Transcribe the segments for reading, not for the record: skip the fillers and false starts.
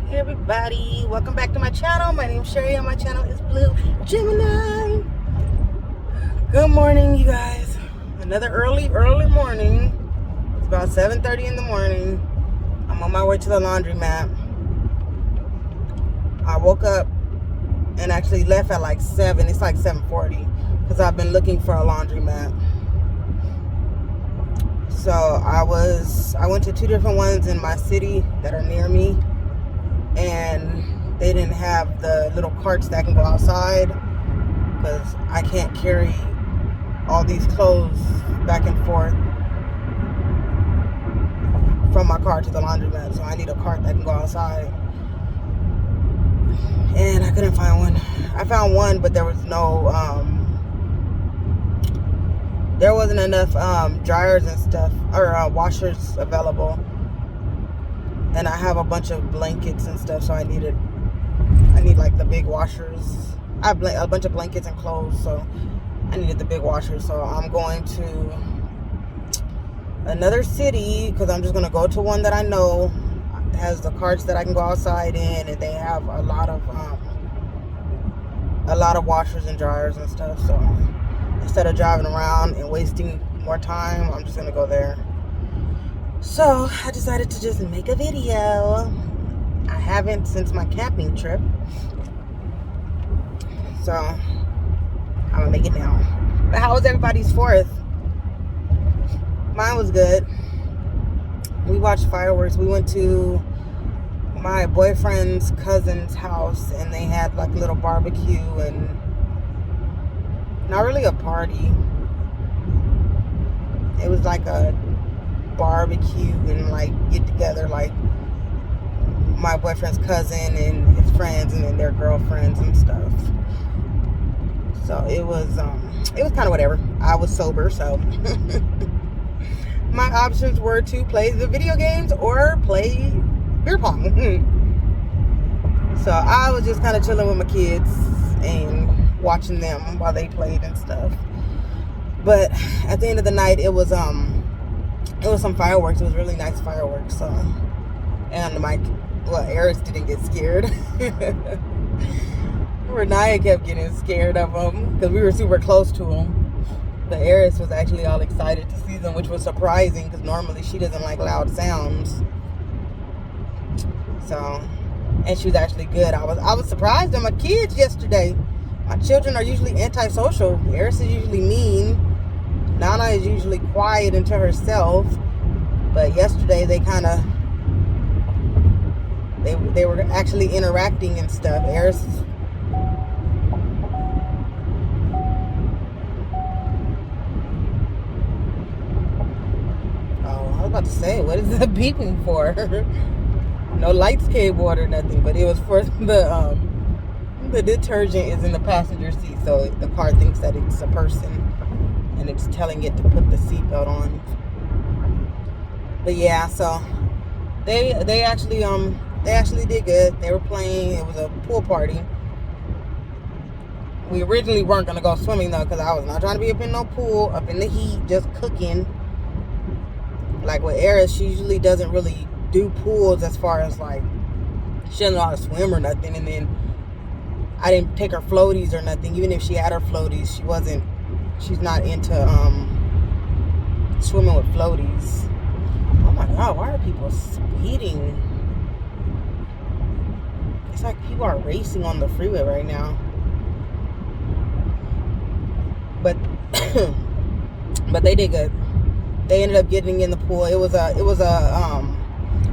Hey everybody, welcome back to my channel. My name is Sherry and my channel is Blue Gemini. Good morning, you guys. Another early morning. It's about 7:30 in the morning. I'm on my way to the laundromat. I woke up and actually left at like 7. It's like 7:40 because I've been looking for a laundromat. So I went to 2 different ones in my city that are near me, and they didn't have the little carts that can go outside because I can't carry all these clothes back and forth from my car to the laundromat. So I need a cart that can go outside, and I couldn't find one. I found one, but there was no there wasn't enough dryers and stuff, or washers available, and I have a bunch of blankets and stuff, so I need like the big washers. I have a bunch of blankets and clothes, so I needed the big washers. So I'm going to another city because I'm just going to go to one that I know has the carts that I can go outside in, and they have a lot of washers and dryers and stuff. So instead of driving around and wasting more time, I'm just going to go there. So I decided to just make a video. I haven't since my camping trip, so I'm gonna make it now. But how was everybody's 4th? Mine was good. We watched fireworks. We went to my boyfriend's cousin's house, and they had like a little barbecue, and not really a party. It was like a barbecue and like get together, like my boyfriend's cousin and his friends, and then their girlfriends and stuff. So it was kind of whatever. I was sober, so my options were to play the video games or play beer pong. So I was just kind of chilling with my kids and watching them while they played and stuff. But at the end of the night, it was some fireworks. It was really nice fireworks. So, and Eris didn't get scared. Renaya kept getting scared of them because we were super close to them. But Eris was actually all excited to see them, which was surprising because normally she doesn't like loud sounds. So, and she was actually good. I was surprised at my kids yesterday. My children are usually antisocial. Eris is usually mean. Nana is usually quiet and to herself. But yesterday they kind of they were actually interacting and stuff. Eris. I was about to say, what is that beeping for? No lights came on or nothing, but it was for the detergent is in the passenger seat, so the car thinks that it's a person, and it's telling it to put the seatbelt on. But yeah, so they actually did good. They were playing. It was a pool party. We originally weren't gonna go swimming though, because I was not trying to be up in no pool, up in the heat, just cooking. Like with Eris, she usually doesn't really do pools as far as like she doesn't know how to swim or nothing. And then I didn't take her floaties or nothing. Even if she had her floaties, she's not into swimming with floaties. Oh my God, why are people speeding? It's like people are racing on the freeway right now. But but they did good. They ended up getting in the pool. It was a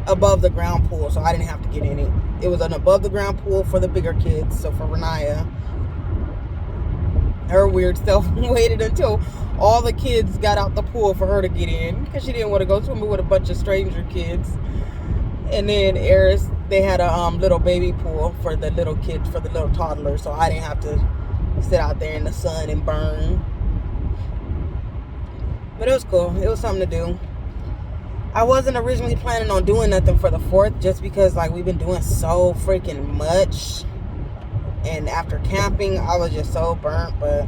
above the ground pool, so I didn't have to get in it. It was an above the ground pool for the bigger kids. So for Renaya, her weird self waited until all the kids got out the pool for her to get in because she didn't want to go swimming with a bunch of stranger kids. And then Eris, they had a little baby pool for the little kids, for the little toddlers, so I didn't have to sit out there in the sun and burn. But it was cool. It was something to do. I wasn't originally planning on doing nothing for the 4th just because like we've been doing so freaking much. And after camping, I was just so burnt. But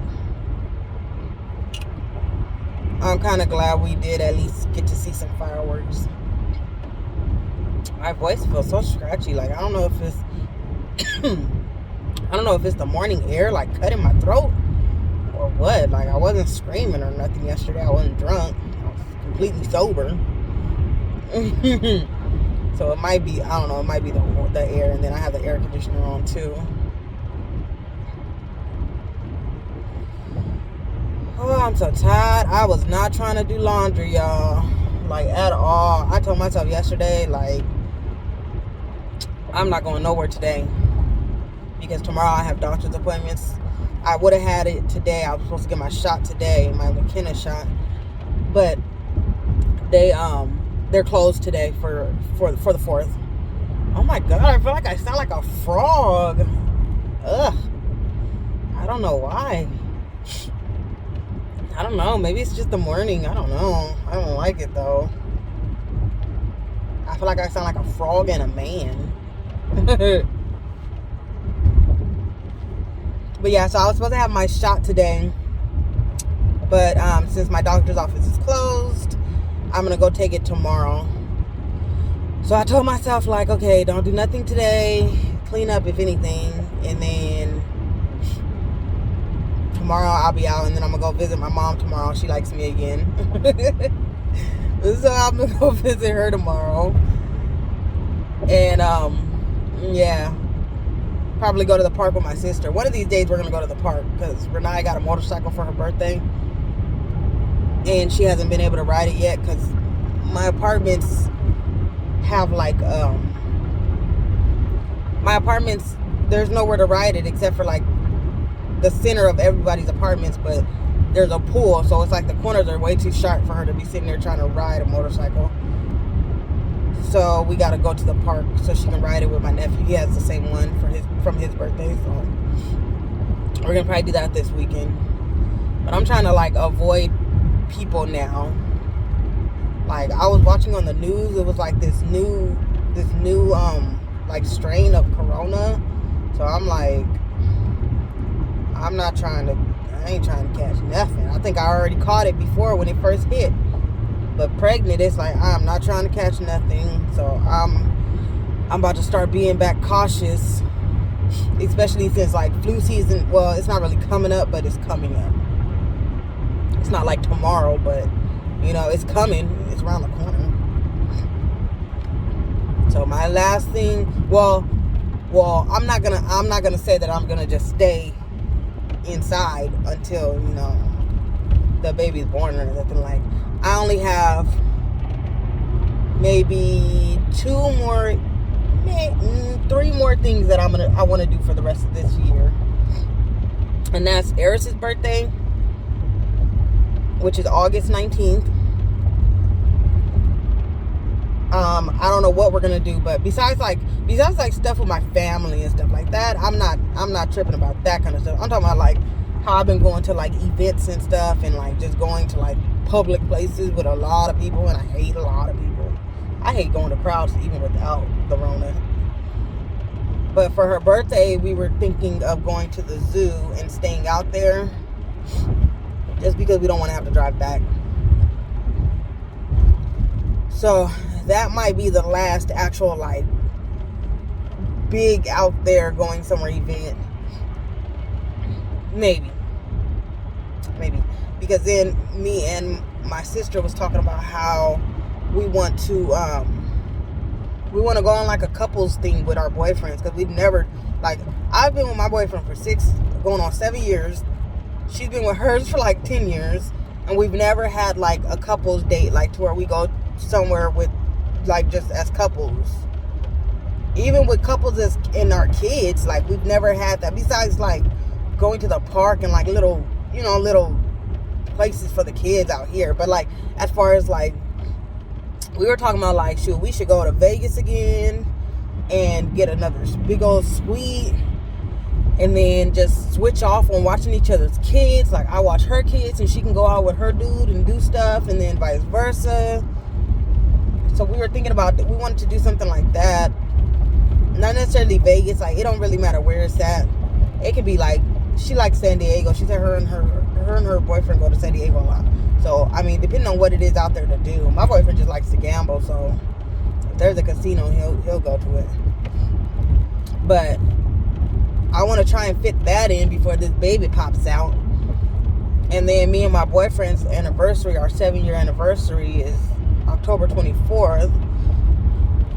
I'm kind of glad we did at least get to see some fireworks. My voice feels so scratchy. Like, I don't know if it's I don't know if it's the morning air like cutting my throat or what. Like, I wasn't screaming or nothing yesterday. I wasn't drunk. I was completely sober. So it might be, I don't know, it might be the air, and then I have the air conditioner on too. Oh, I'm so tired. I was not trying to do laundry, y'all. Like, at all. I told myself yesterday, like, I'm not going nowhere today because tomorrow I have doctor's appointments. I would have had it today. I was supposed to get my shot today, my McKenna shot, but they're closed today for the 4th. Oh my god, I feel like I sound like a frog. Ugh. I don't know why. I don't know. Maybe it's just the morning. I don't know. I don't like it though. I feel like I sound like a frog and a man. But yeah, so I was supposed to have my shot today. But since my doctor's office is closed, I'm going to go take it tomorrow. So I told myself, like, okay, don't do nothing today. Clean up if anything. And then tomorrow I'll be out, and then I'm going to go visit my mom tomorrow. She likes me again. So I'm going to go visit her tomorrow. And, yeah. Probably go to the park with my sister. One of these days we're going to go to the park because Renee got a motorcycle for her birthday. And she hasn't been able to ride it yet because my apartments have like, my apartments, there's nowhere to ride it except for like the center of everybody's apartments, but there's a pool, so it's like the corners are way too sharp for her to be sitting there trying to ride a motorcycle. So we got to go to the park so she can ride it with my nephew. He has the same one from his birthday, so we're gonna probably do that this weekend. But I'm trying to like avoid people now. Like, I was watching on the news, it was like this new like strain of corona. So I'm like, I ain't trying to catch nothing. I think I already caught it before when it first hit. But pregnant, it's like, I'm not trying to catch nothing. So I'm about to start being back cautious. Especially since like flu season, well, it's not really coming up, but it's coming up. It's not like tomorrow, but you know, it's coming. It's around the corner. So my last thing, well, I'm not gonna say that I'm gonna just stay inside until, you know, the baby's born or nothing. Like, I only have maybe 3 more things that I want to do for the rest of this year, and that's Eris's birthday, which is August 19th. I don't know what we're gonna do, but besides like stuff with my family and stuff like that, I'm not tripping about that kind of stuff. I'm talking about like how I've been going to like events and stuff, and like just going to like public places with a lot of people, and I hate a lot of people. I hate going to crowds even without the Rona. But for her birthday, we were thinking of going to the zoo and staying out there, just because we don't want to have to drive back. So that might be the last actual like big out there going somewhere event. Maybe. Because then me and my sister was talking about how we want to go on like a couples thing with our boyfriends, because we've never, like, I've been with my boyfriend for going on 7 years. She's been with hers for like 10 years, and we've never had like a couples date, like to where we go somewhere with like just as couples. Even with couples and our kids, like, we've never had that, besides like going to the park and like little places for the kids out here. But like, as far as like, we were talking about like, shoot, we should go to Vegas again and get another big old suite, and then just switch off on watching each other's kids. Like, I watch her kids and she can go out with her dude and do stuff, and then vice versa. So we were thinking about that. We wanted to do something like that. Not necessarily Vegas. Like, it don't really matter where it's at. It could be like, she likes San Diego. She said her and her boyfriend go to San Diego a lot. So, I mean, depending on what it is out there to do. My boyfriend just likes to gamble, so there's a casino, he'll go to it. But I want to try and fit that in before this baby pops out. And then me and my boyfriend's anniversary, our 7-year anniversary, is October 24th.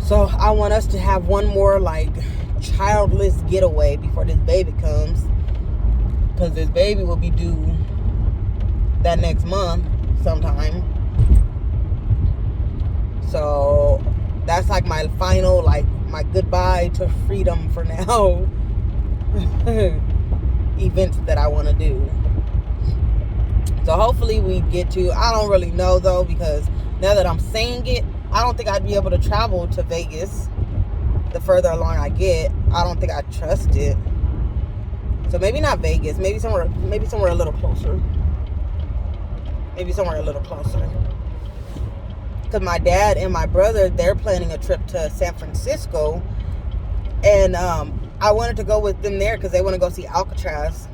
So I want us to have one more like childless getaway before this baby comes, because this baby will be due that next month sometime. So that's like my final, like my goodbye to freedom for now events that I want to do. So hopefully we get to, I don't really know though, because now that I'm saying it, I don't think I'd be able to travel to Vegas the further along I get. I don't think I trust it. So maybe not Vegas, maybe somewhere a little closer. Maybe somewhere a little closer. Because my dad and my brother, they're planning a trip to San Francisco. And I wanted to go with them there because they want to go see Alcatraz.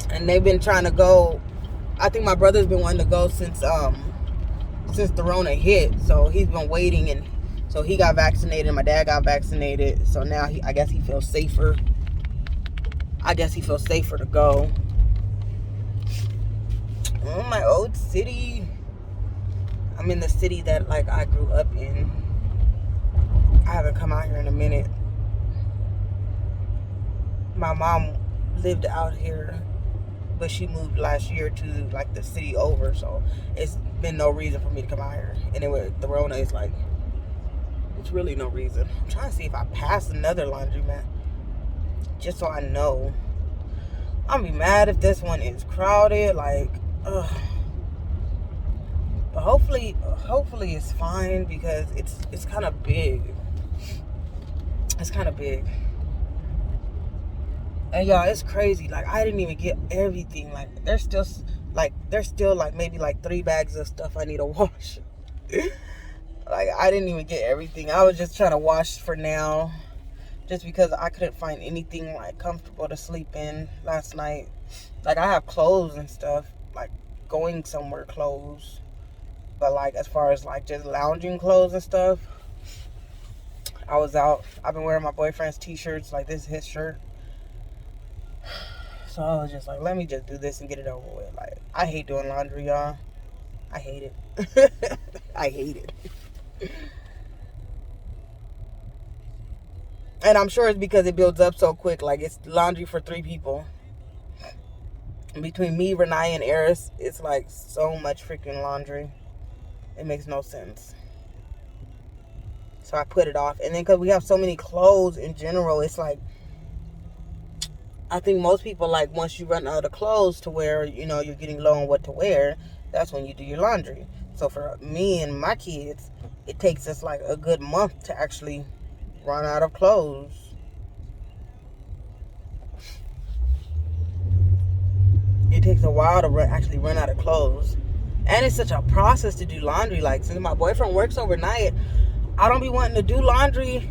And they've been trying to go. I think my brother's been wanting to go since the Rona hit. So he's been waiting, and so he got vaccinated and my dad got vaccinated. So now I guess he feels safer. To go. Oh, my old city. I'm in the city that like I grew up in. I haven't come out here in a minute. My mom lived out here, but she moved last year to like the city over, so it's been no reason for me to come out here. Anyway, the Rona is like, it's really no reason. I'm trying to see if I pass another laundromat, just so I know. I'm gonna be mad if this one is crowded, like, ugh. But hopefully it's fine, because it's kind of big. It's kind of big. And y'all, it's crazy. Like, I didn't even get everything. Like, there's still like maybe like 3 bags of stuff I need to wash. Like, I didn't even get everything. I was just trying to wash for now, just because I couldn't find anything like comfortable to sleep in last night. Like, I have clothes and stuff, like going somewhere clothes. But like, as far as like just lounging clothes and stuff, I was out. I've been wearing my boyfriend's t-shirts. Like, this is his shirt. So I was just like, let me just do this and get it over with. Like, I hate doing laundry, y'all. I hate it. I hate it. And I'm sure it's because it builds up so quick. Like, it's laundry for 3 people. And between me, Renee, and Eris, it's like so much freaking laundry. It makes no sense. So I put it off. And then because we have so many clothes in general, it's like, I think most people, like, once you run out of clothes to where, you know, you're getting low on what to wear, that's when you do your laundry. So for me and my kids, it takes us like a good month to actually run out of clothes. It takes a while to actually run out of clothes. And it's such a process to do laundry. Like, since my boyfriend works overnight, I don't be wanting to do laundry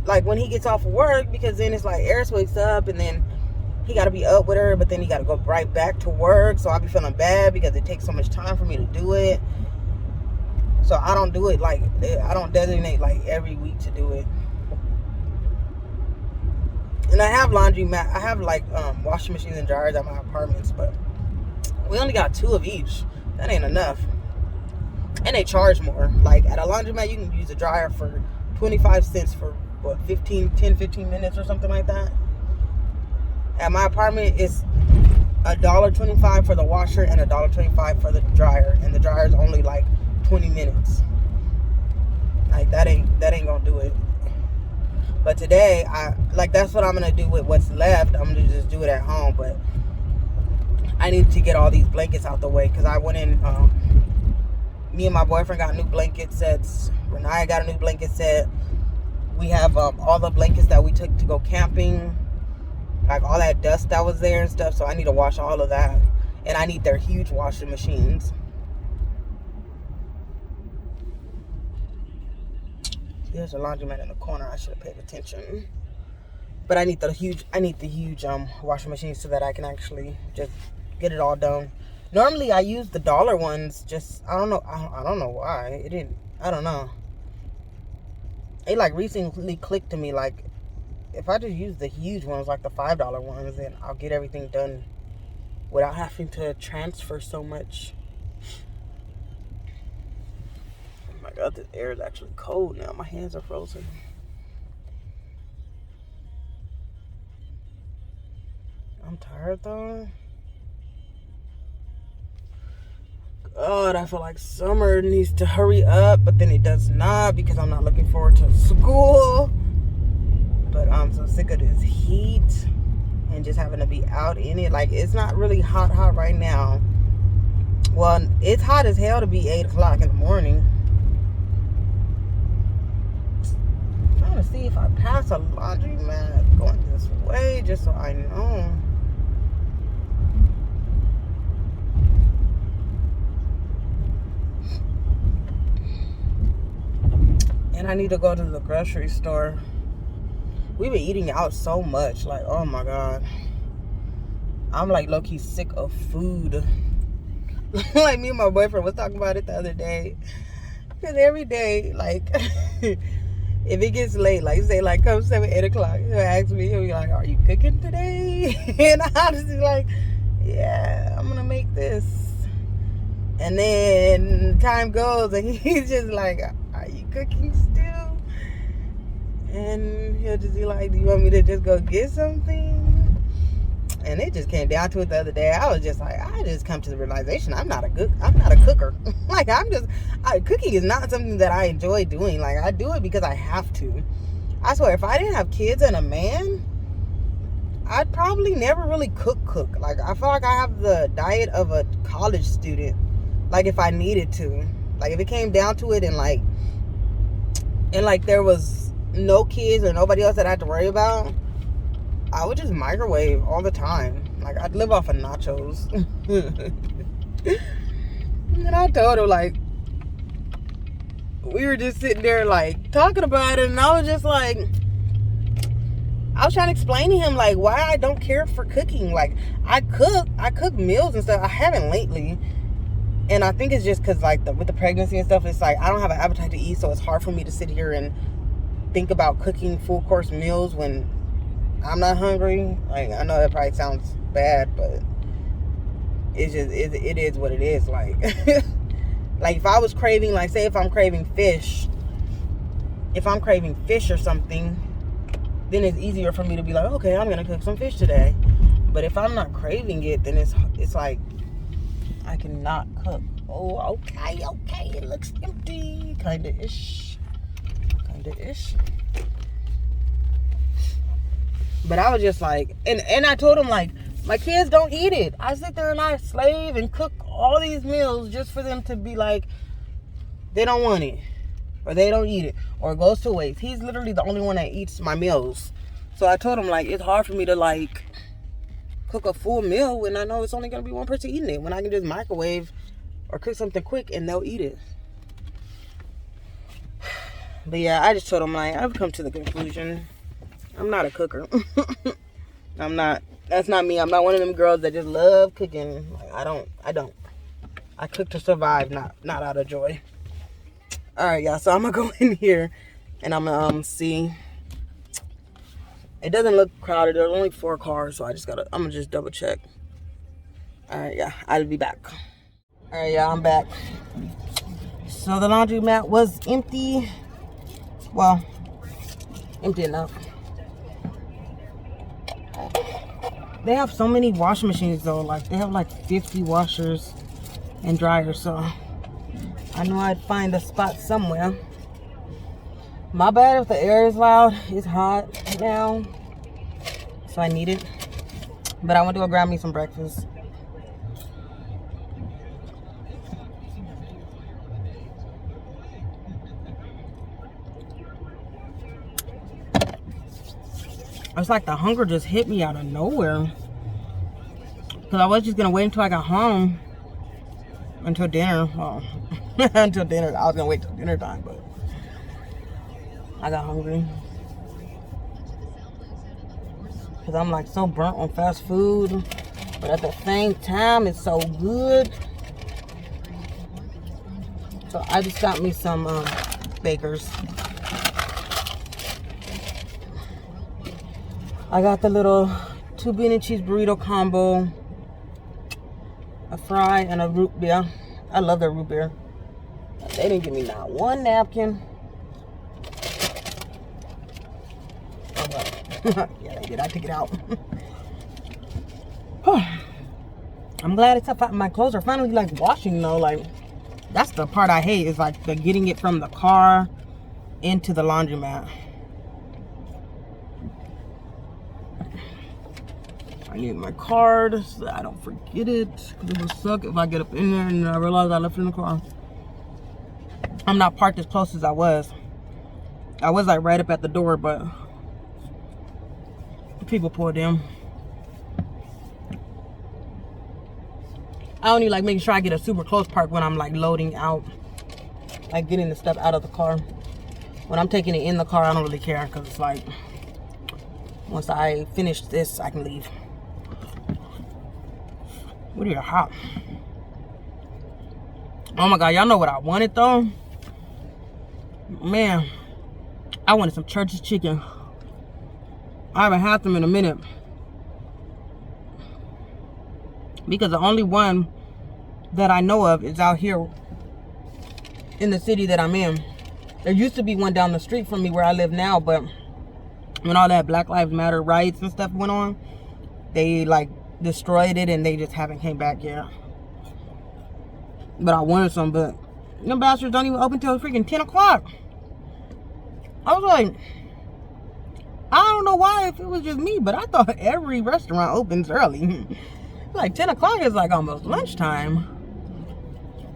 like when he gets off of work, because then it's like Eris wakes up and then he got to be up with her, but then he got to go right back to work. So I be feeling bad because it takes so much time for me to do it. So I don't do it like, I don't designate like every week to do it. And I have I have like washing machines and dryers at my apartments, but we only got 2 of each. That ain't enough. And they charge more. Like, at a laundromat, you can use a dryer for 25 cents for what, 15 minutes or something like that. At my apartment, it's $1.25 for the washer and $1.25 for the dryer, and the dryer is only like 20 minutes. Like, that ain't gonna do it. But today, that's what I'm gonna do with what's left. I'm gonna just do it at home. But I need to get all these blankets out the way, because I went in. Me and my boyfriend got new blanket sets. Renee got a new blanket set. We have all the blankets that we took to go camping, like all that dust that was there and stuff. So I need to wash all of that, and I need their huge washing machines. There's a laundromat in the corner. I should have paid attention. But I need the huge washing machines so that I can actually just get it all done. Normally I use the dollar ones. Just I don't know why it didn't. I don't know. it like recently clicked to me, like if I just use the huge ones, like the $5 ones, then I'll get everything done without having to transfer so much. Oh my god, this air is actually cold now. My hands are frozen. I'm tired though. God, I feel like summer needs to hurry up, but then it does not, because I'm not looking forward to school. But I'm so sick of this heat and just having to be out in it. Like, it's not really hot right now. Well, it's hot as hell to be 8 o'clock in the morning. I'm trying to see if I pass a laundromat going this way, just so I know. And I need to go to the grocery store. We've been eating out so much. Like, oh my god. I'm like low-key sick of food. Like, me and my boyfriend was talking about it the other day. Because every day, like, if it gets late, like, say, like, come 7, 8 o'clock, he'll ask me, he'll be like, are you cooking today? And I'm just like, yeah, I'm going to make this. And then time goes, and he's just like, are you cooking still? And he'll just be like, do you want me to just go get something? And it just came down to it the other day. I was just like, I just come to the realization I'm not a cooker. Like, cooking is not something that I enjoy doing. Like, I do it because I have to. I swear, if I didn't have kids and a man, I'd probably never really cook. Like, I feel like I have the diet of a college student. Like, if I needed to. Like, if it came down to it and there was no kids or nobody else that I had to worry about, I would just microwave all the time. Like, I'd live off of nachos. And I told him, like, we were just sitting there, like, talking about it, and I was just like, I was trying to explain to him, like, why I don't care for cooking. Like, I cook meals and stuff. I haven't lately. And I think it's just because, like, with the pregnancy and stuff, it's like, I don't have an appetite to eat, so it's hard for me to sit here and think about cooking full course meals when I'm not hungry. Like, I know that probably sounds bad, but it's just, it is what it is. Like, like, if I was craving, like, say if I'm craving fish or something, then it's easier for me to be like, okay, I'm gonna cook some fish today. But if I'm not craving it, then it's like, I cannot cook. Oh, okay, it looks empty, kinda-ish. But I was just like, and I told him, like, my kids don't eat it. I sit there and I slave and cook all these meals just for them to be like, they don't want it, or they don't eat it, or it goes to waste. He's literally the only one that eats my meals. So I told him, like, it's hard for me to, like, cook a full meal when I know it's only going to be one person eating it, when I can just microwave or cook something quick and they'll eat it. But yeah, I just told him, like, I've come to the conclusion, I'm not a cooker. I'm not. That's not me. I'm not one of them girls that just love cooking. Like, I don't. I cook to survive, not out of joy. All right, y'all. So I'm gonna go in here and I'm gonna see. It doesn't look crowded. There's only 4 cars, so I'm gonna just double check. All right, yeah. I'll be back. All right, y'all. I'm back. So the laundromat was empty. Well, empty enough. They have so many washing machines though. Like, they have like 50 washers and dryers, so I knew I'd find a spot somewhere. My bad if the air is loud. It's hot now, so I need it. But I want to go grab me some breakfast. It's like the hunger just hit me out of nowhere. Because I was just going to wait until I got home. Until dinner. Well, until dinner. I was going to wait till dinner time, but I got hungry. Because I'm like so burnt on fast food. But at the same time, it's so good. So I just got me some Baker's. I got the little 2 bean and cheese burrito combo, a fry, and a root beer. I love their root beer. They didn't give me not one napkin. Oh, well. Yeah, they did. I took it out. I'm glad it's up. My clothes are finally like washing though. Like, that's the part I hate, is like the getting it from the car into the laundromat. I need my card so that I don't forget it, because it would suck if I get up in there and I realize I left it in the car. I'm not parked as close as I was. I was like right up at the door, but people pulled in. I only like making sure I get a super close park when I'm like loading out, like getting the stuff out of the car. When I'm taking it in the car, I don't really care, because it's like, once I finish this, I can leave. What are you hot? Oh my God, y'all know what I wanted though? Man, I wanted some Church's chicken. I haven't had them in a minute, because the only one that I know of is out here in the city that I'm in. There used to be one down the street from me where I live now, but when all that Black Lives Matter riots and stuff went on, they like destroyed it and they just haven't came back yet. But I wanted some, but them bastards don't even open till freaking 10 o'clock. I was like, I don't know why, if it was just me, but I thought every restaurant opens early. Like 10 o'clock is like almost lunchtime.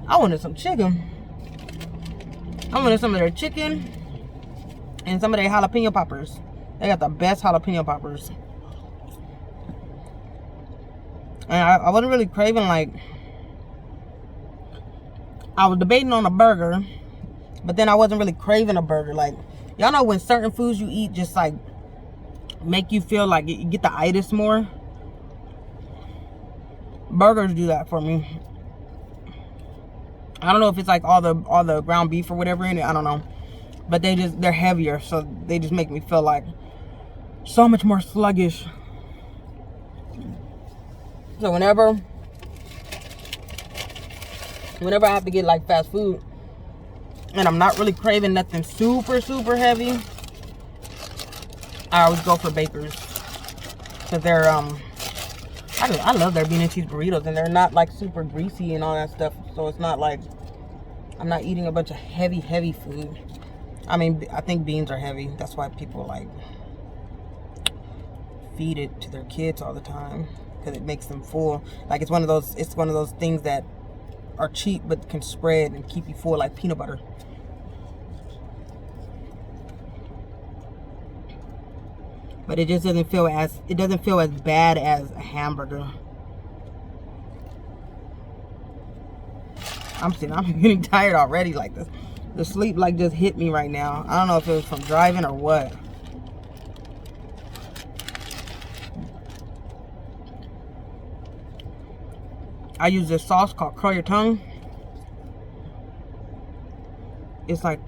I wanted some chicken. I wanted some of their chicken and some of their jalapeno poppers. They got the best jalapeno poppers. And I wasn't really craving, like, I was debating on a burger, but then I wasn't really craving a burger. Like, y'all know when certain foods you eat just like make you feel like you get the itis more? Burgers do that for me. I don't know if it's like all the ground beef or whatever in it, I don't know. But they're heavier, so they just make me feel like so much more sluggish. So whenever I have to get like fast food and I'm not really craving nothing super heavy, I always go for Baker's, because they're I love their bean and cheese burritos, and they're not like super greasy and all that stuff, so it's not like I'm not eating a bunch of heavy food. I mean, I think beans are heavy. That's why people like feed it to their kids all the time, because it makes them full. Like it's one of those things that are cheap but can spread and keep you full, like peanut butter. But it just doesn't feel as bad as a hamburger. I'm getting tired already. Like the sleep like just hit me right now. I don't know if it was from driving or what. I use this sauce called Curl Your Tongue. It's like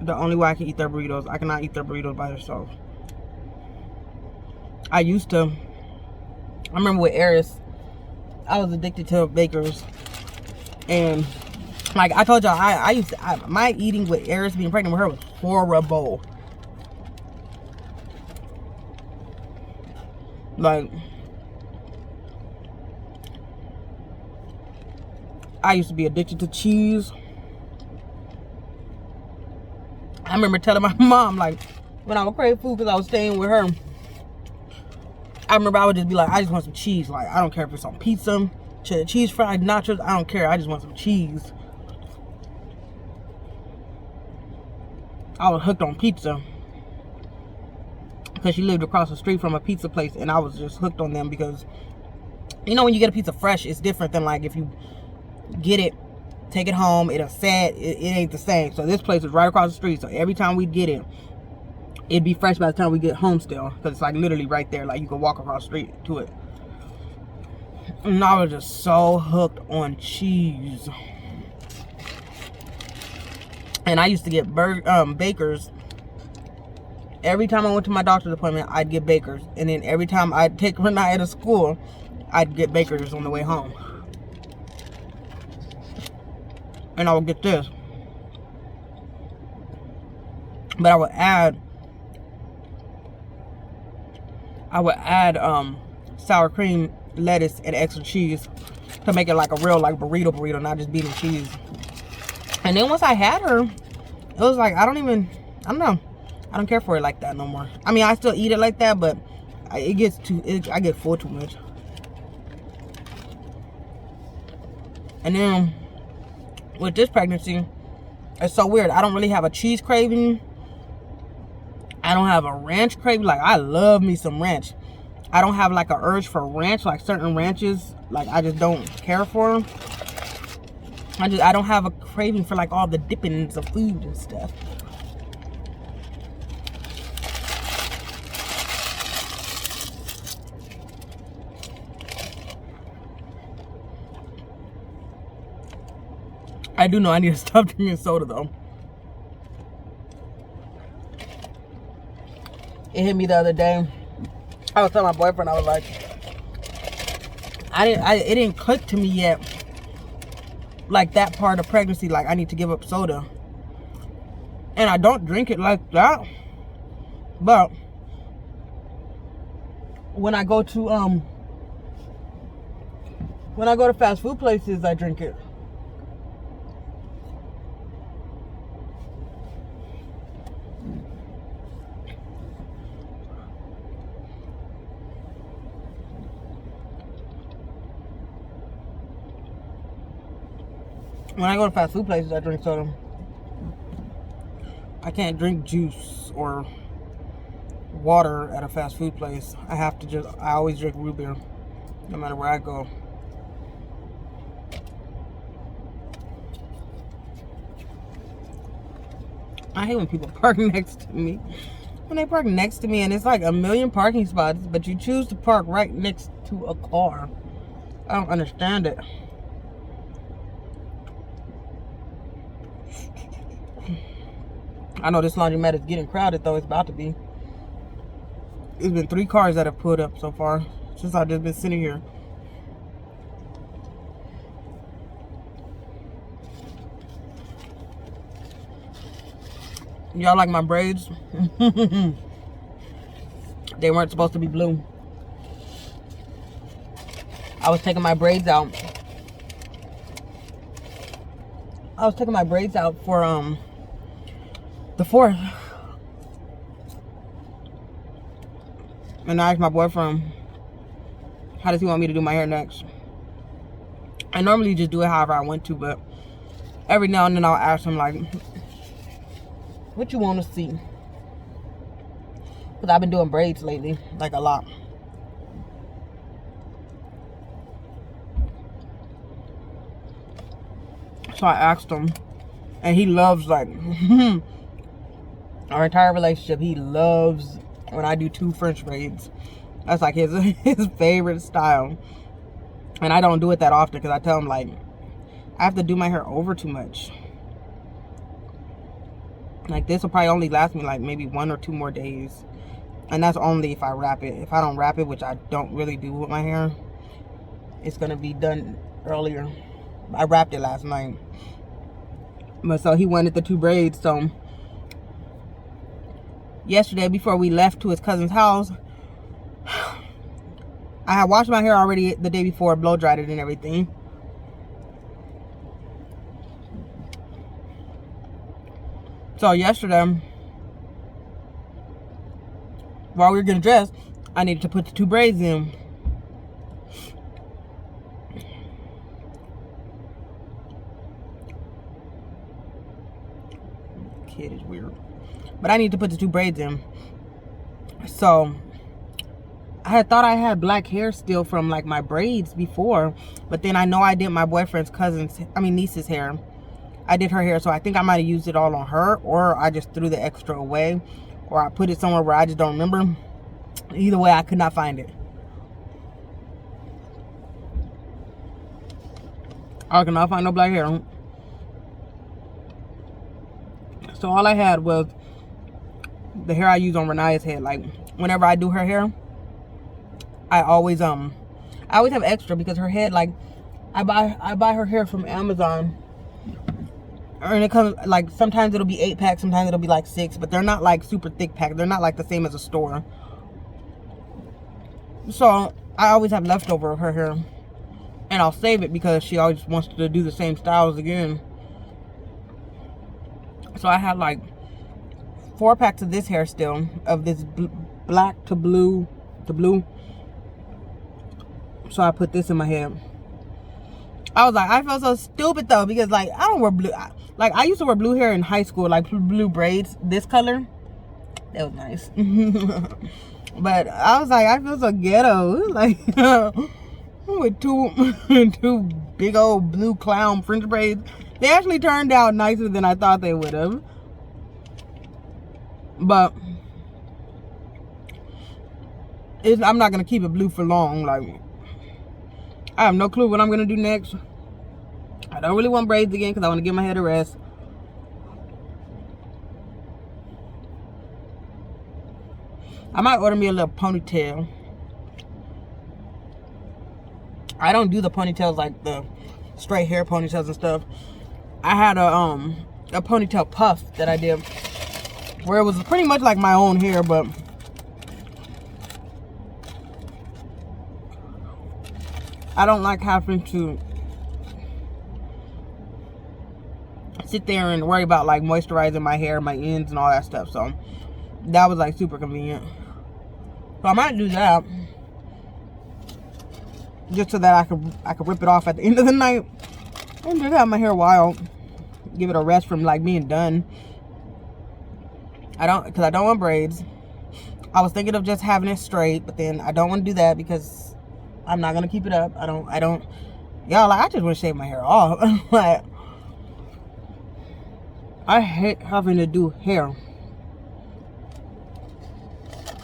the only way I can eat their burritos. I cannot eat their burritos by themselves. I remember with Eris, I was addicted to Baker's, and like I told y'all, my eating with Eris, being pregnant with her, was horrible. Like, I used to be addicted to cheese. I remember telling my mom, like, when I would crave food because I was staying with her, I remember I would just be like, I just want some cheese. Like, I don't care if it's on pizza, cheese fried nachos, I don't care. I just want some cheese. I was hooked on pizza because she lived across the street from a pizza place, and I was just hooked on them because, you know, when you get a pizza fresh, it's different than like if you get it, take it home, it'll set, it ain't the same. So this place is right across the street, so every time we'd get it, it'd be fresh by the time we get home still, because it's like literally right there. Like you can walk across the street to it. And I was just so hooked on cheese. And I used to get Baker's every time I went to my doctor's appointment, I'd get Baker's. And then every time I'd take Renaya to school, I'd get Baker's on the way home. And I would get this. But I would add sour cream, lettuce, and extra cheese to make it like a real like burrito, not just beef and cheese. And then once I had her, it was like, I don't know. I don't care for it like that no more. I mean, I still eat it like that, but I get full too much. And then with this pregnancy, it's so weird. I don't really have a cheese craving. I don't have a ranch craving. Like, I love me some ranch. I don't have like an urge for ranch, like certain ranches. Like, I just don't care for them. I don't have a craving for like all the dippings of food and stuff. I do know I need to stop drinking soda though. It hit me the other day. I was telling my boyfriend, I was like, it didn't click to me yet. Like that part of pregnancy, like I need to give up soda. And I don't drink it like that. But when I go to fast food places, I drink it. When I go to fast food places, I drink soda. I can't drink juice or water at a fast food place. I always drink root beer, no matter where I go. I hate when people park next to me. When they park next to me and it's like a million parking spots, but you choose to park right next to a car. I don't understand it. I know this laundromat is getting crowded though. It's about to be. There's been 3 cars that have pulled up so far since I've just been sitting here. Y'all like my braids? They weren't supposed to be blue. I was taking my braids out. For the 4th. And I asked my boyfriend, how does he want me to do my hair next? I normally just do it however I want to, but every now and then I'll ask him like, what you want to see? Because I've been doing braids lately, like a lot. So I asked him, and he loves like our entire relationship. He loves when I do 2 French braids. That's like his favorite style. And I don't do it that often because I tell him like I have to do my hair over too much. Like this will probably only last me like maybe 1 or 2 more days. And that's only if I wrap it. If I don't wrap it, which I don't really do with my hair, it's gonna be done earlier. I wrapped it last night. But so he wanted the 2 braids. So yesterday before we left to his cousin's house, I had washed my hair already the day before, blow dried it and everything. So yesterday, while we were getting dressed, I needed to put the 2 braids in. Kid is weird. But I need to put the 2 braids in. So I had thought I had black hair still from like my braids before, but then I know I did my boyfriend's niece's hair. I did her hair, so I think I might have used it all on her, or I just threw the extra away, or I put it somewhere where I just don't remember. Either way, I could not find it. I could not find no black hair. So all I had was the hair I use on Renaya's head. Like whenever I do her hair, I always have extra because her head, like I buy her hair from Amazon, and it comes like sometimes it'll be 8 packs, sometimes it'll be like 6, but they're not like super thick packs. They're not like the same as a store. So I always have leftover of her hair, and I'll save it because she always wants to do the same styles again. So I have like 4 packs of this hair still, of this black to blue So I put this in my hair. I was like, I felt so stupid though, because like I don't wear blue. Like I used to wear blue hair in high school, like blue braids, this color. That was nice. But I was like, I feel so ghetto, like with two big old blue clown French braids. They actually turned out nicer than I thought they would have. But I'm not gonna keep it blue for long. Like I have no clue what I'm gonna do next. I don't really want braids again because I want to give my head a rest. I might order me a little ponytail. I don't do the ponytails like the straight hair ponytails and stuff. I had a ponytail puff that I did where it was pretty much like my own hair, but I don't like having to sit there and worry about like moisturizing my hair, my ends and all that stuff. So that was like super convenient. So I might do that just so that I could rip it off at the end of the night and just have my hair wild, give it a rest from like being done. Because I don't want braids. I was thinking of just having it straight, but then I don't want to do that because I'm not gonna keep it up. I don't y'all, like I just want to shave my hair off. Like I hate having to do hair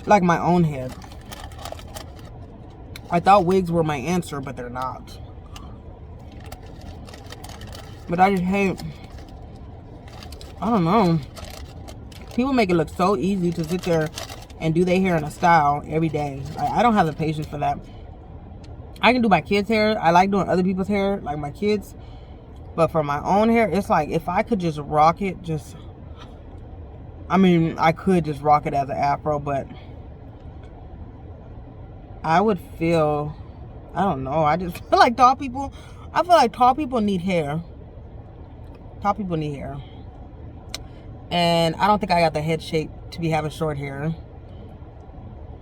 like my own head. I thought wigs were my answer, but they're not. But I just hate, I don't know. People make it look so easy to sit there and do their hair in a style every day. I don't have the patience for that. I can do my kids' hair. I like doing other people's hair, like my kids. But for my own hair, it's like if I could just rock it, I could just rock it as an afro, but I would feel, I don't know, I just feel like tall people need hair. Tall people need hair. And I don't think I got the head shape to be having short hair.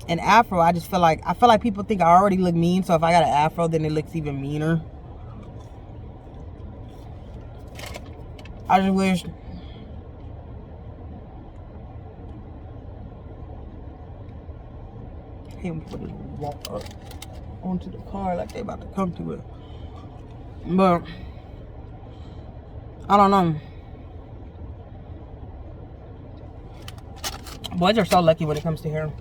And afro, I feel like people think I already look mean, so if I got an afro, then it looks even meaner. I just wish him to just walk up onto the car like they about to come to it. But I don't know. Boys are so lucky when it comes to hair.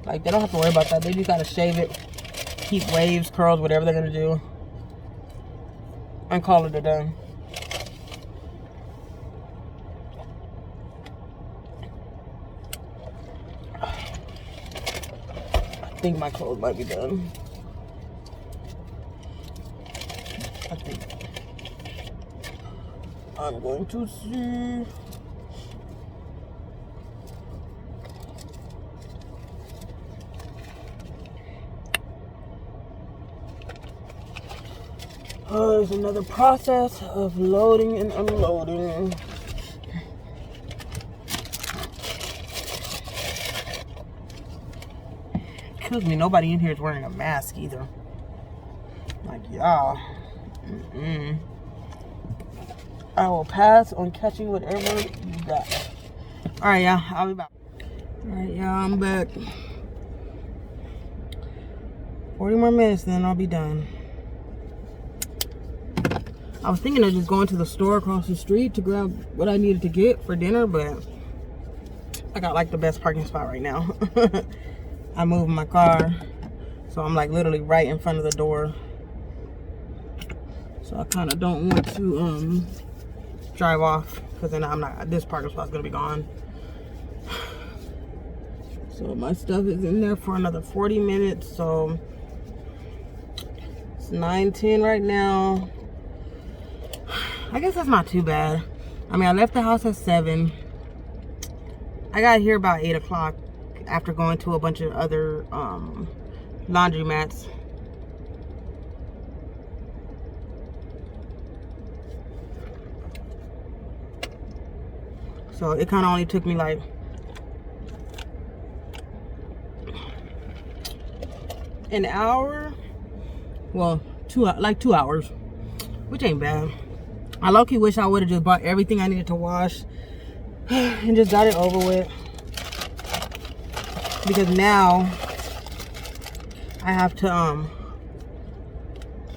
Like they don't have to worry about that. They just gotta shave it, keep waves, curls, whatever they're gonna do, and call it a day. I think my clothes might be done. I think I'm going to see. There's another process of loading and unloading. Excuse me, nobody in here is wearing a mask either. Like, y'all. I will pass on catching whatever you got. Alright, y'all. I'll be back. Alright, y'all. I'm back. 40 more minutes, then I'll be done. I was thinking of just going to the store across the street to grab what I needed to get for dinner, but I got like the best parking spot right now. I moved my car, so I'm like literally right in front of the door. So I kind of don't want to drive off, because then this parking spot's gonna be gone. So my stuff is in there for another 40 minutes. So it's 9:10 right now. I guess that's not too bad. I mean, I left the house at 7. I got here about 8 o'clock after going to a bunch of other laundromats. So it kind of only took me like an hour. Well, 2 hours, which ain't bad. I low-key wish I would have just bought everything I needed to wash and just got it over with. Because now I have to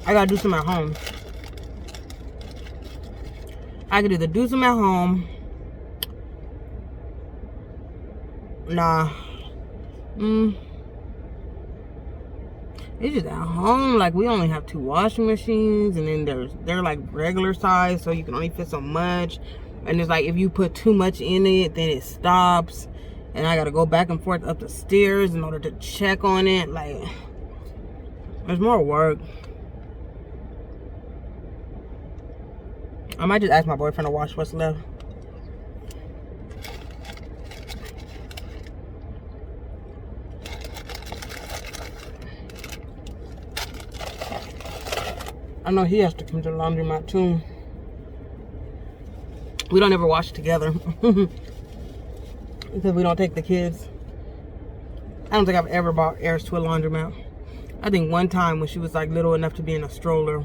I gotta do some at home. I could either do some at home. It's just at home. Like, we only have 2 washing machines, and then they're like regular size, so you can only fit so much. And it's like, if you put too much in it, then it stops, and I gotta go back and forth up the stairs in order to check on it. Like, there's more work. I might just ask my boyfriend to wash what's left. I know he has to come to the laundromat too. We don't ever wash together because we don't take the kids. I don't think I've ever brought Eris to a laundromat. I think one time when she was like little enough to be in a stroller,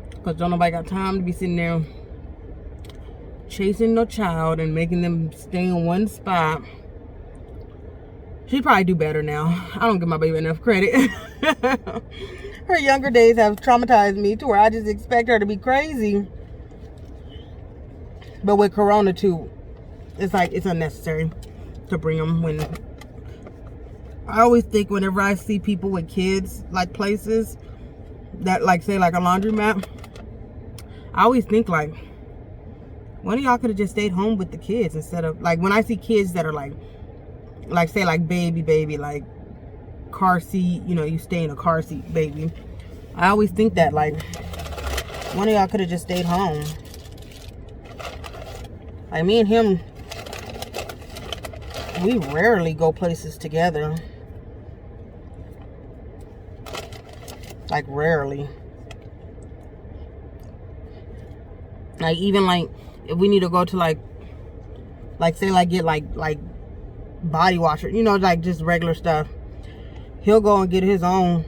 because don't nobody got time to be sitting there chasing no child and making them stay in one spot. She'd probably do better now. I don't give my baby enough credit. Her younger days have traumatized me to where I just expect her to be crazy. But with Corona too, it's like, it's unnecessary to bring them. When I always think, whenever I see people with kids, like places that, like, say like a laundromat, I always think like, one of y'all could have just stayed home with the kids, instead of, like, when I see kids that are like say like baby, like car seat, you know, you stay in a car seat baby. I always think that, like, one of y'all could have just stayed home. Like, me and him, we rarely go places together. Like, rarely. Like, even like, if we need to go to like say like get like body washer, you know, like just regular stuff, he'll go and get his own,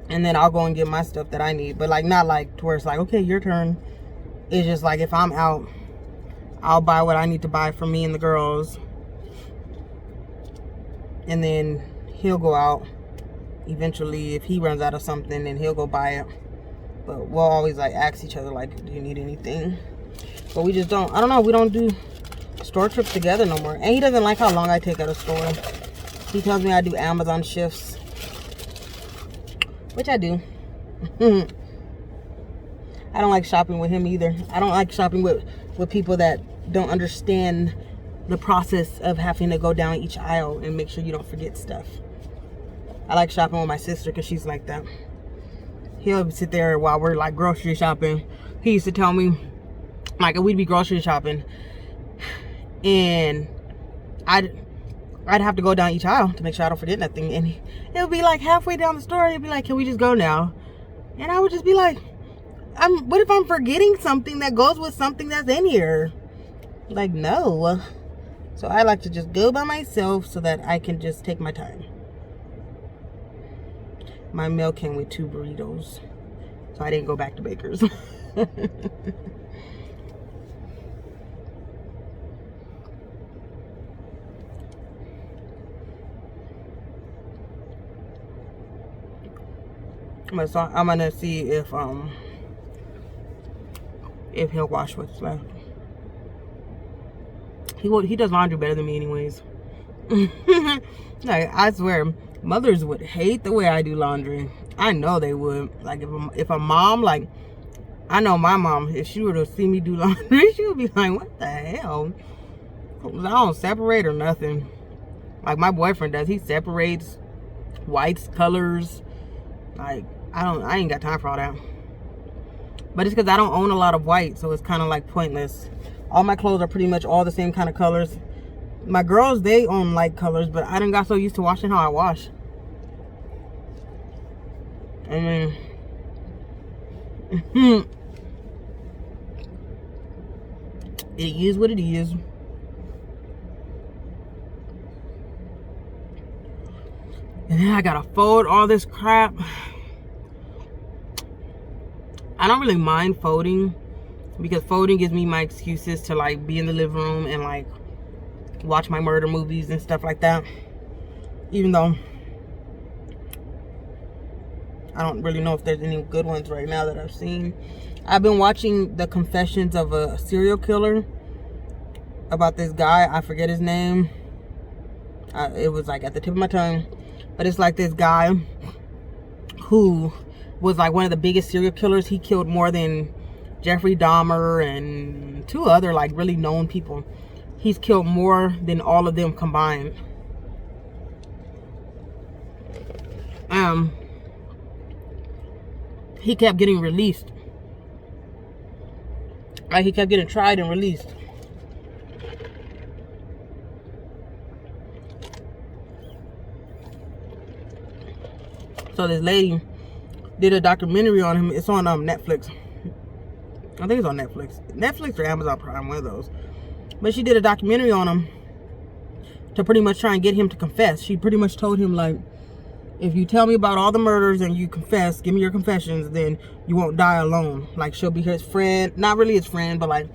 and then I'll go and get my stuff that I need. But like, not like to where it's like, okay, your turn. It's just like, if I'm out, I'll buy what I need to buy for me and the girls, and then he'll go out eventually. If he runs out of something, then he'll go buy it. But we'll always like ask each other, like, do you need anything? But we just don't, I don't know, we don't do store trips together no more. And he doesn't like how long I take at a store. He tells me I do Amazon shifts, which I do. I don't like shopping with him either. I don't like shopping with people that don't understand the process of having to go down each aisle and make sure you don't forget stuff. I like shopping with my sister because she's like that. He'll sit there while we're like grocery shopping. He used to tell me, like, we'd be grocery shopping, and I'd have to go down each aisle to make sure I don't forget nothing. And it'll be like halfway down the store, he'll be like, can we just go now? And I would just be like, what if I'm forgetting something that goes with something that's in here? Like, no. So I like to just go by myself so that I can just take my time. My meal came with 2 burritos, so I didn't go back to Baker's. So I'm gonna see if he'll wash what's left. He does laundry better than me anyways. Like, I swear, mothers would hate the way I do laundry. I know they would. Like, if a mom, like, I know my mom, if she were to see me do laundry, she would be like, what the hell? I don't separate or nothing. Like my boyfriend does. He separates whites, colors. Like I ain't got time for all that. But it's because I don't own a lot of white, so it's kind of like pointless. All my clothes are pretty much all the same kind of colors. My girls, they own light colors, but I done got so used to washing how I wash. I mean, it is what it is. And then I gotta fold all this crap. I don't really mind folding because folding gives me my excuses to like be in the living room and like watch my murder movies and stuff like that. Even though I don't really know if there's any good ones right now that I've seen. I've been watching The Confessions of a Serial Killer about this guy. I forget his name. It was like at the tip of my tongue. But it's like this guy who was like one of the biggest serial killers. He killed more than Jeffrey Dahmer and 2 other like really known people. He's killed more than all of them combined. He kept getting released. Like he kept getting tried and released. So this lady did a documentary on him. It's on Netflix. I think it's on Netflix. Netflix or Amazon Prime, one of those. But she did a documentary on him to pretty much try and get him to confess. She pretty much told him, like, if you tell me about all the murders and you confess, give me your confessions, then you won't die alone. Like, she'll be his friend. Not really his friend, but like,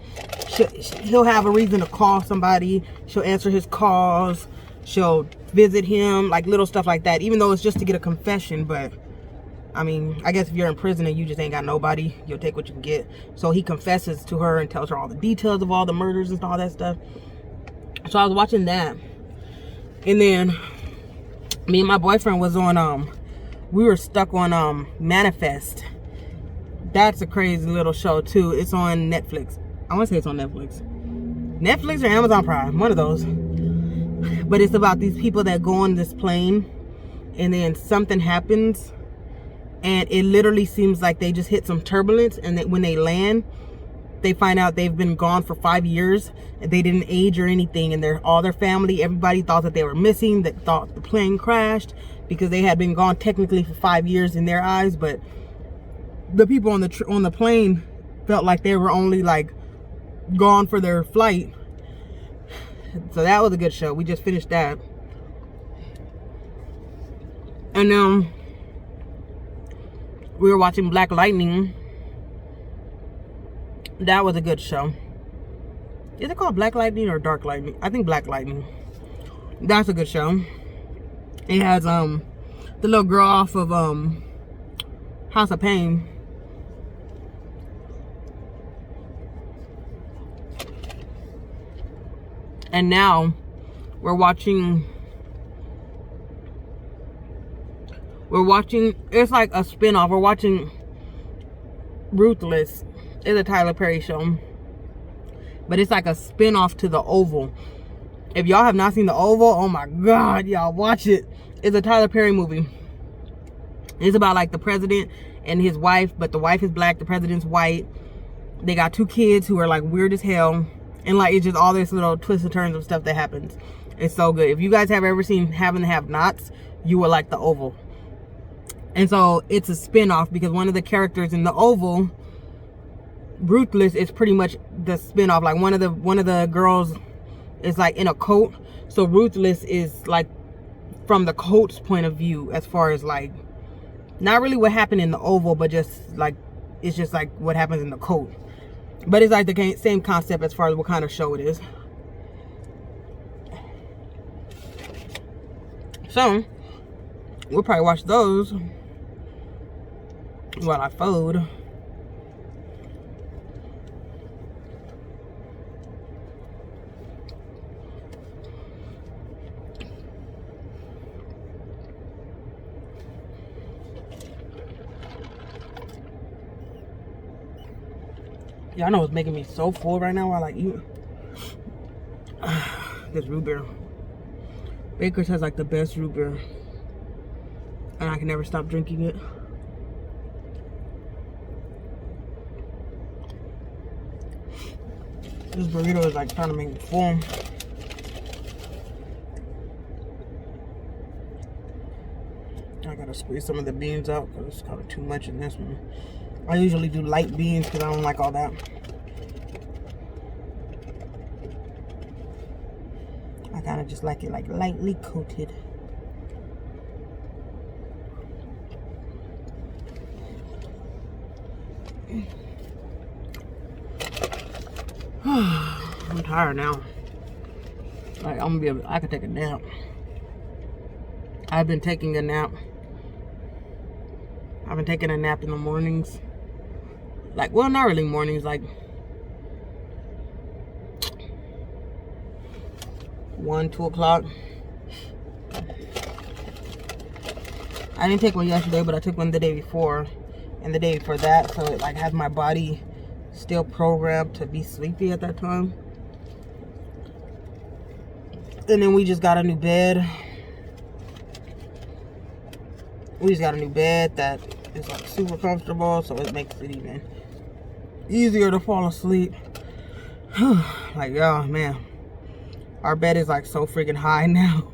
he'll have a reason to call somebody. She'll answer his calls. She'll visit him, like little stuff like that, even though it's just to get a confession. But I mean, I guess if you're in prison and you just ain't got nobody, you'll take what you can get. So he confesses to her and tells her all the details of all the murders and all that stuff. So I was watching that, and then me and my boyfriend was on we were stuck on Manifest. That's a crazy little show too. It's on Netflix. I want to say it's on Netflix or Amazon Prime, one of those. But it's about these people that go on this plane and then something happens and it literally seems like they just hit some turbulence, and that when they land, they find out they've been gone for 5 years and they didn't age or anything, and all their family, everybody thought that they were missing, that thought the plane crashed because they had been gone technically for 5 years in their eyes, but the people on the plane felt like they were only like gone for their flight. So that was a good show. We just finished that. And we were watching Black Lightning. That was a good show. Is it called Black Lightning or Dark Lightning? I think Black Lightning. That's a good show. It has the little girl off of House of Pain. And now we're watching, it's like a spin-off. We're watching Ruthless. It's a Tyler Perry show, but it's like a spin-off to The Oval. If y'all have not seen The Oval, oh my god, y'all watch it. It's a Tyler Perry movie. It's about like the president and his wife, but the wife is black, the president's white. They got 2 kids who are like weird as hell. And like, it's just all this little twists and turns of stuff that happens. It's so good. If you guys have ever seen Having the Have-Nots, you will like The Oval. And so it's a spin-off because one of the characters in The Oval, Ruthless, is pretty much the spin-off. Like one of the girls is like in a cult. So Ruthless is like from the cult's point of view, as far as like, not really what happened in The Oval, but just like, it's just like what happens in the cult. But it's like the same concept as far as what kind of show it is. So, we'll probably watch those while I fold. Yeah, I know it's making me so full right now while I eat this root beer. Baker's has like the best root beer. And I can never stop drinking it. This burrito is like trying to make me full. I gotta squeeze some of the beans out because it's kind of too much in this one. I usually do light beans because I don't like all that. I kind of just like it like lightly coated. I'm tired now. Like I'm gonna be able, I could take a nap. I've been taking a nap. I've been taking a nap in the mornings. Like, well, not really mornings, like 1, 2 o'clock. I didn't take one yesterday, but I took one the day before and the day before that, so it like had my body still programmed to be sleepy at that time. And then we just got a new bed. We just got a new bed that is like super comfortable, so it makes it even easier to fall asleep. Like, oh man, our bed is like so freaking high now.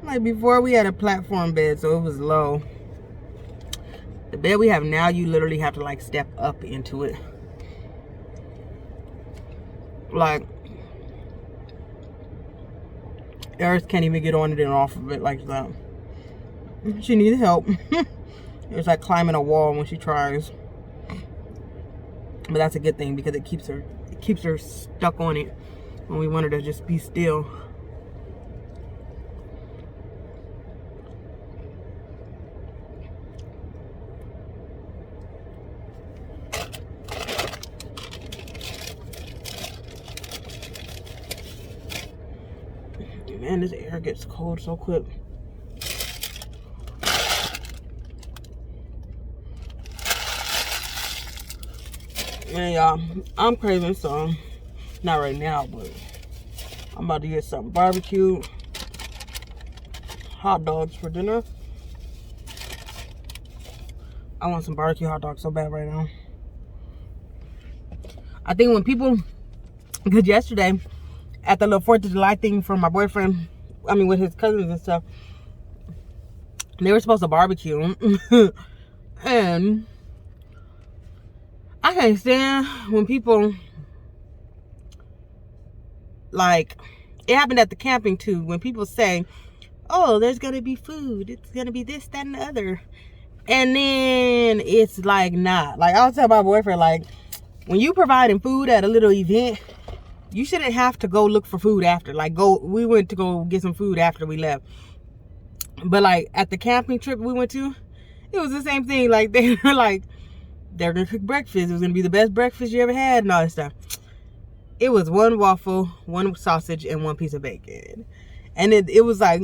Like before we had a platform bed, so it was low. The bed we have now, you literally have to like step up into it. Like Eris can't even get on it and off of it like that. She needs help. It's like climbing a wall when she tries. But that's a good thing because it keeps her stuck on it when we want her to just be still. Man, this air gets cold so quick. Man, y'all, I'm craving some. Not right now, but I'm about to get some barbecue hot dogs for dinner. I want some barbecue hot dogs so bad right now. I think when people, because yesterday at the little 4th of July thing for my boyfriend, I mean with his cousins and stuff, they were supposed to barbecue. And I can't stand when people, like, it happened at the camping too, when people say, oh, there's gonna be food, it's gonna be this, that, and the other, and then it's like not. Like, I was telling my boyfriend, like, when you providing food at a little event, you shouldn't have to go look for food after. Like, we went to go get some food after we left, but like at the camping trip we went to, it was the same thing. Like, they were like, they're gonna cook breakfast, it was gonna be the best breakfast you ever had and all that stuff. It was 1 waffle, 1 sausage, and 1 piece of bacon. And it was like,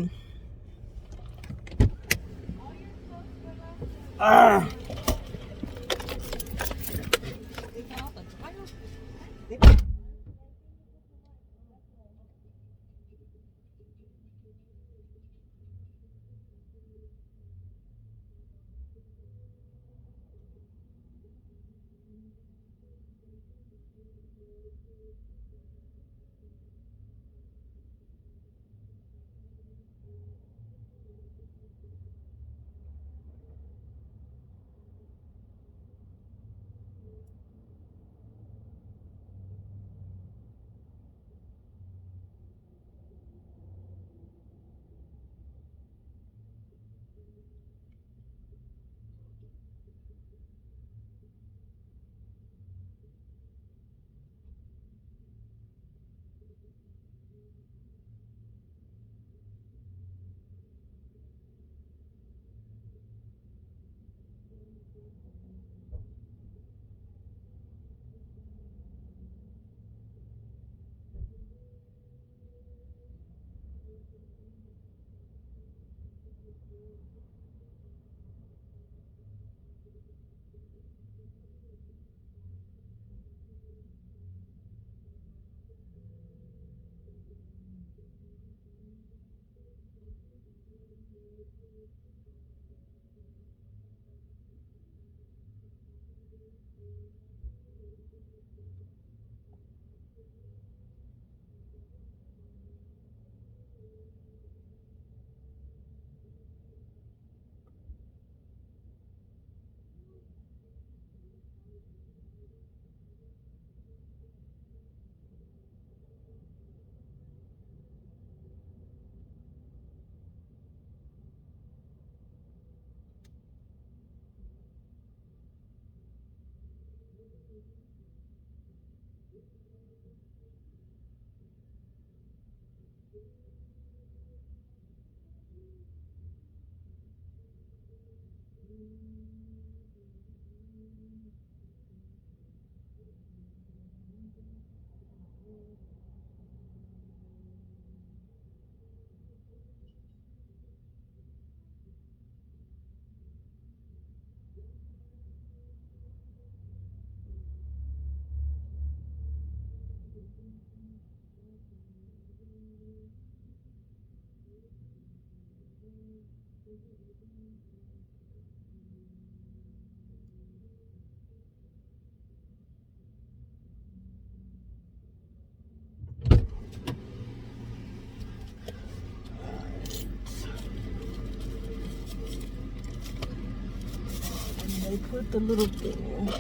They put the little thing.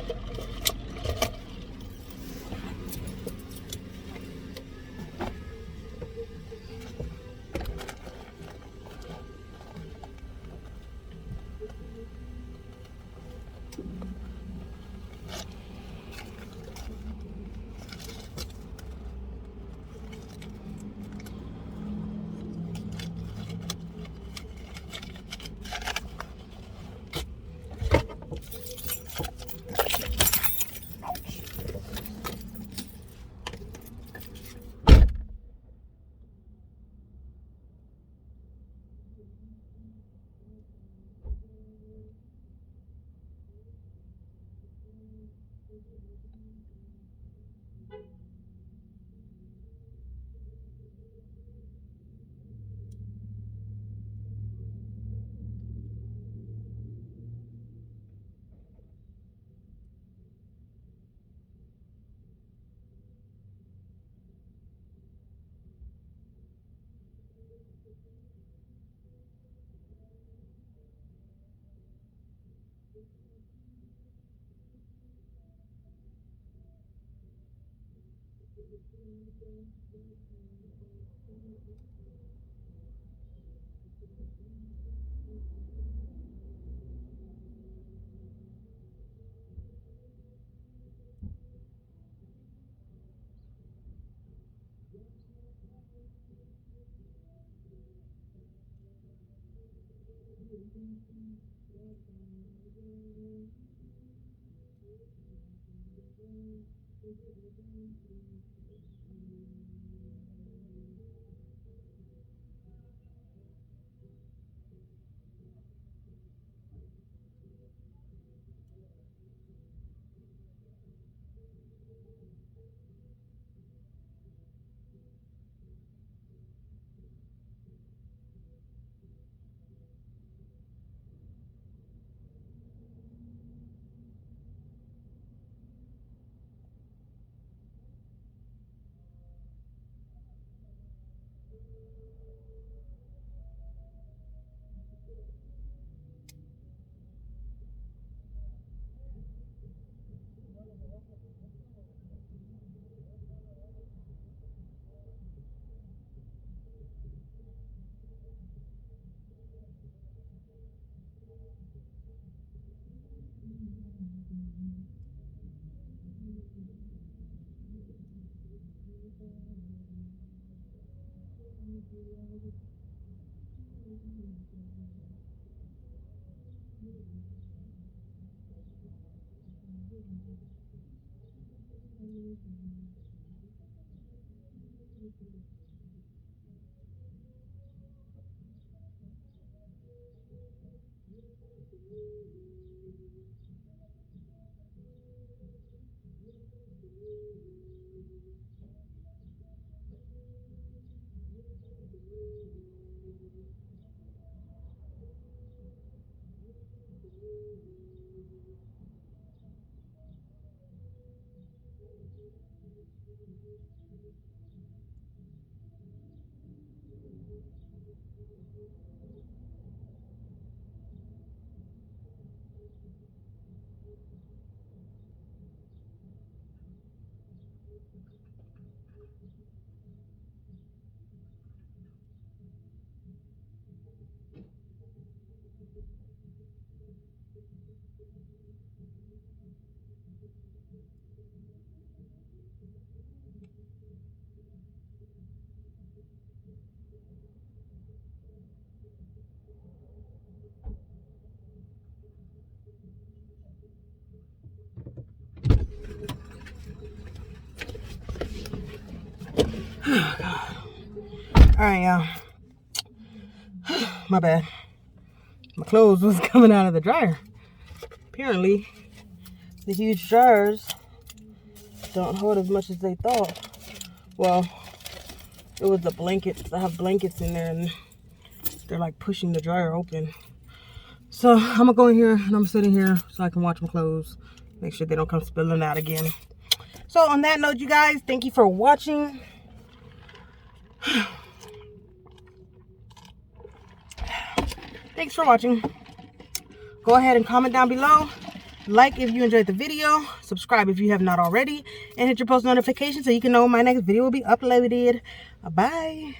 All right, y'all. My bad. My clothes was coming out of the dryer. Apparently, the huge dryers don't hold as much as they thought. Well, it was the blankets. I have blankets in there, and They're like pushing the dryer open. So I'm gonna go in here and I'm sitting here so I can watch them close. Make sure they don't come spilling out again. So on that note, you guys, thank you for watching. Thanks for watching. Go ahead and comment down below. Like if you enjoyed the video. Subscribe if you have not already. And hit your post notification so you can know when my next video will be uploaded. Bye.